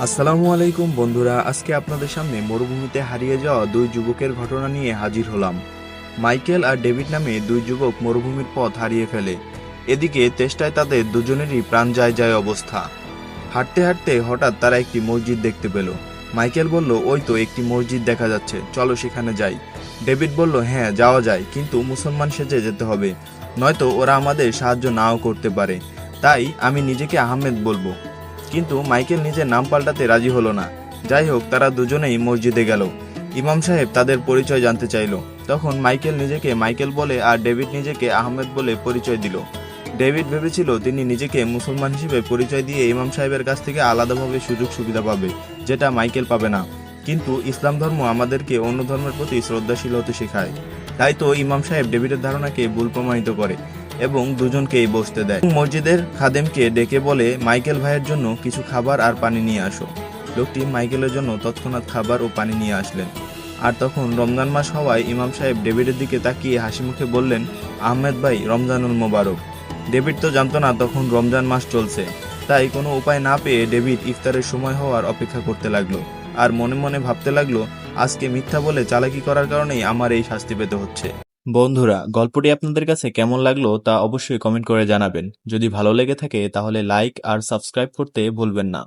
আসসালামু আলাইকুম বন্ধুরা, আজকে আপনাদের সামনে মরুভূমিতে হারিয়ে যাওয়া দুই যুবকের ঘটনা নিয়ে হাজির হলাম। মাইকেল আর ডেভিড নামে দুই যুবক মরুভূমির পথ হারিয়ে ফেলে। এদিকে চেষ্টায় তাদের দুজনেরই প্রাণ যায় যায় অবস্থা। হাঁটতে হাঁটতে হঠাৎ তারা একটি মসজিদ দেখতে পেল। মাইকেল বলল, ওই তো একটি মসজিদ দেখা যাচ্ছে, চলো সেখানে যাই। ডেভিড বলল, হ্যাঁ যাওয়া যায়, কিন্তু মুসলমান সেজে যেতে হবে, নয়তো ওরা আমাদের সাহায্য নাও করতে পারে। তাই আমি নিজেকে আহমেদ বলবো। কিন্তু মাইকেল নিজের নাম পাল্টাতে রাজি হলো না। যাই হোক, তারা দুজনেই মসজিদে গেল। ইমাম সাহেব তাদের পরিচয় জানতে চাইল। তখন মাইকেল নিজেকে মাইকেল বলে আর ডেভিড নিজেকে আহমেদ বলে পরিচয় দিল। ডেভিড ভেবেছিল তিনি নিজেকে মুসলমান হিসেবে পরিচয় দিয়ে ইমাম সাহেবের কাছ থেকে আলাদাভাবে সুযোগ সুবিধা পাবে, যেটা মাইকেল পাবে না। কিন্তু ইসলাম ধর্ম আমাদেরকে অন্য ধর্মের প্রতি শ্রদ্ধাশীল হতে শেখায়। তাই তো ইমাম সাহেব ডেভিডের ধারণাকে ভুল প্রমাণিত করে এবং দুজনকেই বসতে দেয়। মসজিদের খাদেমকে ডেকে বলে, মাইকেল ভাইয়ের জন্য কিছু খাবার আর পানি নিয়ে আসো। লোকটি মাইকেলের জন্য তৎক্ষণাৎ খাবার ও পানি নিয়ে আসলেন। আর তখন রমজান মাস হওয়ায় ইমাম সাহেব ডেভিডের দিকে তাকিয়ে হাসি মুখে বললেন, আহমেদ ভাই, রমজানুল মোবারক। ডেভিড তো জানতো না তখন রমজান মাস চলছে। তাই কোনো উপায় না পেয়ে ডেভিড ইফতারের সময় হওয়ার অপেক্ষা করতে লাগলো। আর মনে মনে ভাবতে লাগলো, আজকে মিথ্যা বলে চালাকি করার কারণেই আমার এই শাস্তি পেতে হচ্ছে। বন্ধুরা, গল্পটি আপনাদের কাছে কেমন লাগলো তা অবশ্যই কমেন্ট করে জানাবেন। যদি ভালো লেগে থাকে তাহলে লাইক আর সাবস্ক্রাইব করতে ভুলবেন না।